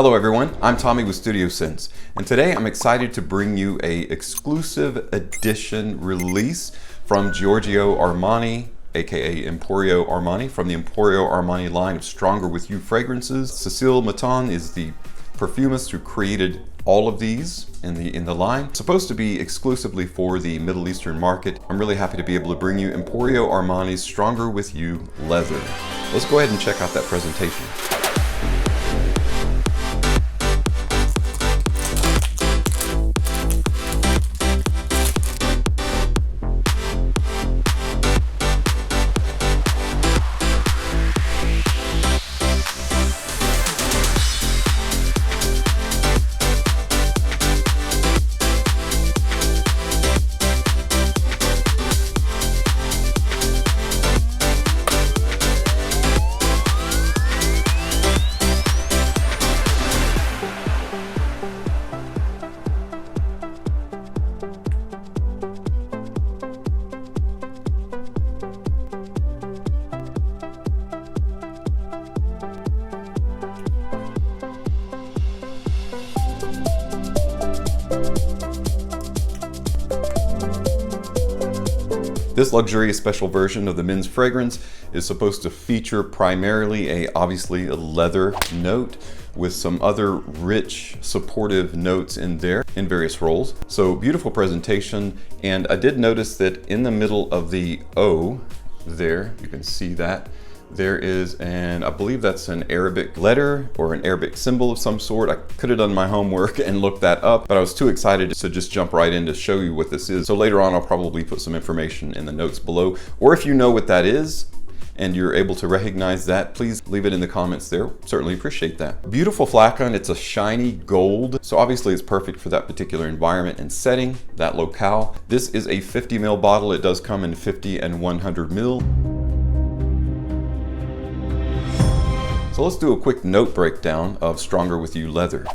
Hello everyone, I'm Tommy with Studio Sense, and today I'm excited to bring you a exclusive edition release from Giorgio Armani, aka Emporio Armani, from the Emporio Armani line of Stronger With You fragrances. Cecile Maton is the perfumist who created all of these in the line. Supposed to be exclusively for the Middle Eastern market. I'm really happy to be able to bring you Emporio Armani's Stronger With You leather. Let's go ahead and check out that presentation. This luxurious special version of the men's fragrance is supposed to feature primarily obviously a leather note with some other rich supportive notes in there in various roles. So beautiful presentation, and I did notice that in the middle of the O there, you can see that there is I believe that's an Arabic letter or an Arabic symbol of some sort. I could have done my homework and looked that up, but I was too excited to just jump right in to show you what this is. So later on, I'll probably put some information in the notes below, or if you know what that is and you're able to recognize that, please leave it in the comments there. Certainly appreciate that. Beautiful flacon, it's a shiny gold. So obviously it's perfect for that particular environment and setting, that locale. This is a 50 ml bottle. It does come in 50 and 100 ml. So let's do a quick note breakdown of Stronger With You leather.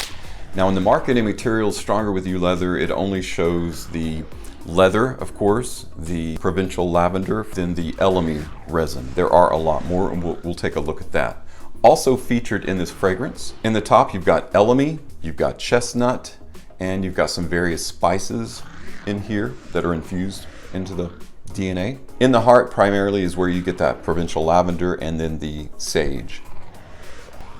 Now in the marketing materials, Stronger With You leather, it only shows the leather, of course, the provincial lavender, then the Lvly resin. There are a lot more, and we'll take a look at that. Also featured in this fragrance, in the top you've got Lvly, you've got chestnut, and you've got some various spices in here that are infused into the DNA. In the heart primarily is where you get that provincial lavender and then the sage.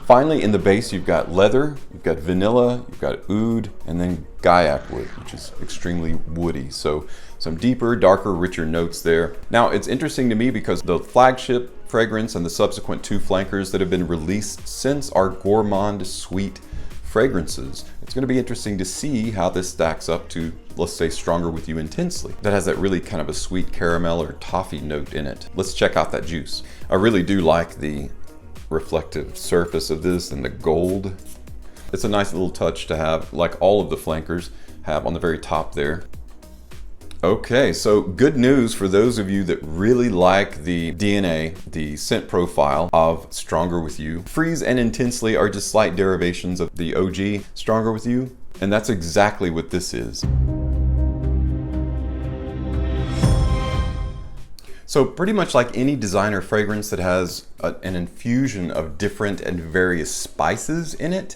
Finally, in the base, you've got leather, you've got vanilla, you've got oud, and then gaiac wood, which is extremely woody. So some deeper, darker, richer notes there. Now, it's interesting to me because the flagship fragrance and the subsequent two flankers that have been released since are gourmand sweet fragrances. It's going to be interesting to see how this stacks up to, let's say, Stronger With You Intensely. That has that really kind of a sweet caramel or toffee note in it. Let's check out that juice. I really do like the reflective surface of this and the gold. It's a nice little touch to have, like all of the flankers have on the very top there. Okay, so good news for those of you that really like the DNA, the scent profile of Stronger With You. Freeze and Intensely are just slight derivations of the OG Stronger With You, and that's exactly what this is. So pretty much like any designer fragrance that has an infusion of different and various spices in it,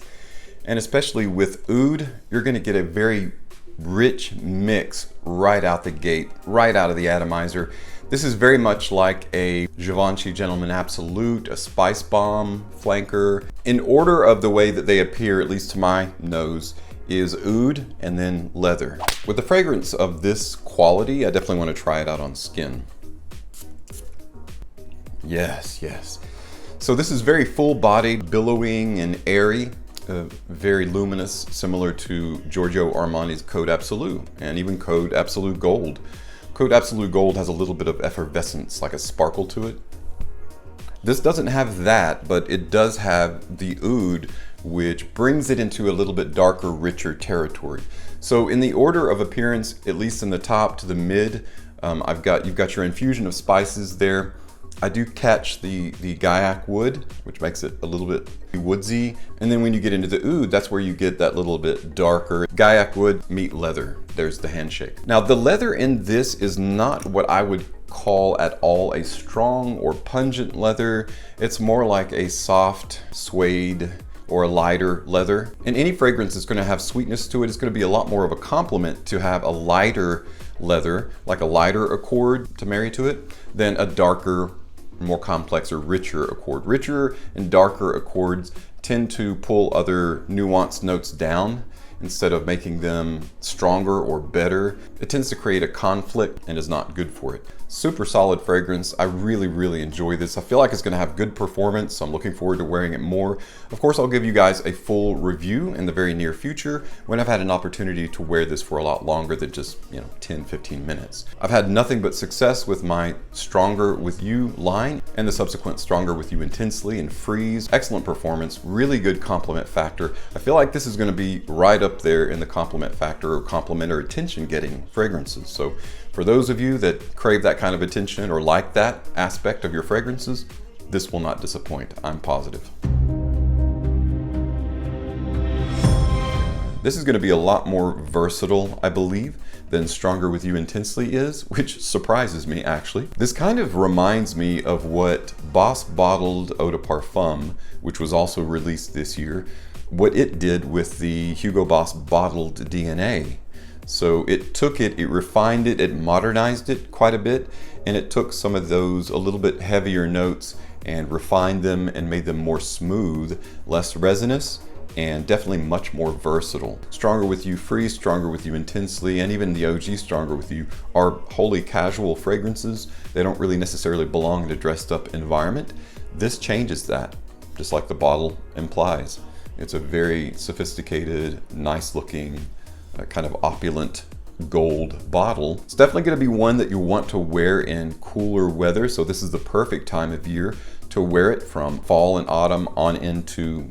and especially with oud, you're going to get a very rich mix right out the gate, right out of the atomizer. This is very much like a Givenchy Gentleman Absolute, a Spice Bomb flanker. In order of the way that they appear, at least to my nose, is oud and then leather. With a fragrance of this quality, I definitely want to try it out on skin. Yes, yes. So this is very full-bodied, billowing and airy, very luminous, similar to Giorgio Armani's Code Absolute and even Code Absolute Gold. Code Absolute Gold has a little bit of effervescence, like a sparkle to it. This doesn't have that, but it does have the oud, which brings it into a little bit darker, richer territory. So in the order of appearance, at least in the top to the mid, you've got your infusion of spices there. I do catch the gaiac wood, which makes it a little bit woodsy. And then when you get into the oud, that's where you get that little bit darker gaiac wood meet leather. There's the handshake. Now the leather in this is not what I would call at all a strong or pungent leather. It's more like a soft suede, or a lighter leather. And any fragrance is going to have sweetness to it. It's going to be a lot more of a compliment to have a lighter leather, like a lighter accord to marry to it, than a darker, more complex or richer accord. Richer and darker accords tend to pull other nuanced notes down instead of making them stronger or better. It tends to create a conflict and is not good for it. Super solid fragrance. I really enjoy this. I feel like it's gonna have good performance, so I'm looking forward to wearing it more. Of course, I'll give you guys a full review in the very near future when I've had an opportunity to wear this for a lot longer than just 10, 15 minutes. I've had nothing but success with my Stronger With You line and the subsequent Stronger With You Intensely and Freeze. Excellent performance, really good compliment factor. I feel like this is gonna be right up there in the compliment factor or compliment or attention getting fragrances. So for those of you that crave that kind of attention or like that aspect of your fragrances, this will not disappoint, I'm positive. This is going to be a lot more versatile, I believe, than Stronger With You Intensely is, which surprises me actually. This kind of reminds me of what Boss Bottled Eau de Parfum, which was also released this year, what it did with the Hugo Boss Bottled DNA. So it took it, refined it, it modernized it quite a bit, and it took some of those a little bit heavier notes and refined them and made them more smooth, less resinous, and definitely much more versatile. Stronger With You Freeze, Stronger With You Intensely, and even the OG Stronger With You are wholly casual fragrances. They don't really necessarily belong in a dressed up environment. This changes that, just like the bottle implies. It's a very sophisticated, nice looking, kind of opulent gold bottle. It's definitely going to be one that you want to wear in cooler weather. So this is the perfect time of year to wear it, from fall and autumn on into,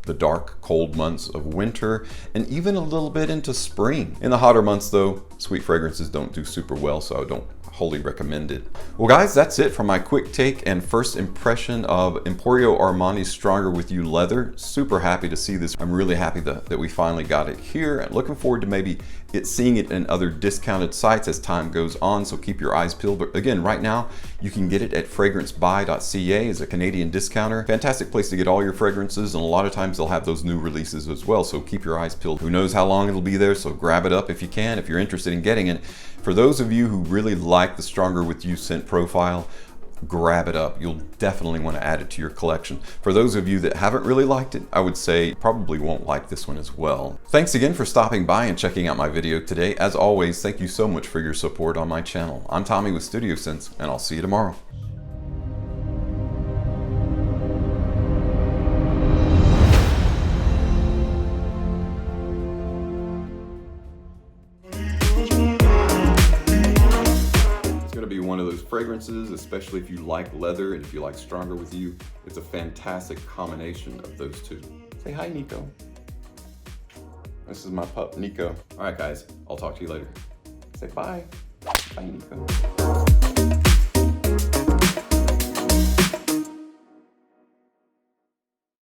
the dark, cold months of winter, and even a little bit into spring. In the hotter months though, sweet fragrances don't do super well, so I don't wholly recommend it. Well guys, that's it for my quick take and first impression of Emporio Armani's Stronger With You leather. Super happy to see this. I'm really happy that we finally got it here, and looking forward to maybe seeing it in other discounted sites as time goes on, so keep your eyes peeled. But again, right now you can get it at fragrancebuy.ca as a Canadian discounter. Fantastic place to get all your fragrances, and a lot of times they'll have those new releases as well, so keep your eyes peeled. Who knows how long it'll be there, so grab it up if you can, if you're interested in getting it. For those of you who really like the Stronger With You scent profile, grab it up. You'll definitely want to add it to your collection. For those of you that haven't really liked it, I would say probably won't like this one as well. Thanks again for stopping by and checking out my video today. As always, thank you so much for your support on my channel. I'm Tommy with Studio Scents, and I'll see you tomorrow. One of those fragrances, especially if you like leather and if you like Stronger With You, it's a fantastic combination of those two. Say hi, Nico. This is my pup, Nico. All right, guys, I'll talk to you later. Say bye. Bye, Nico.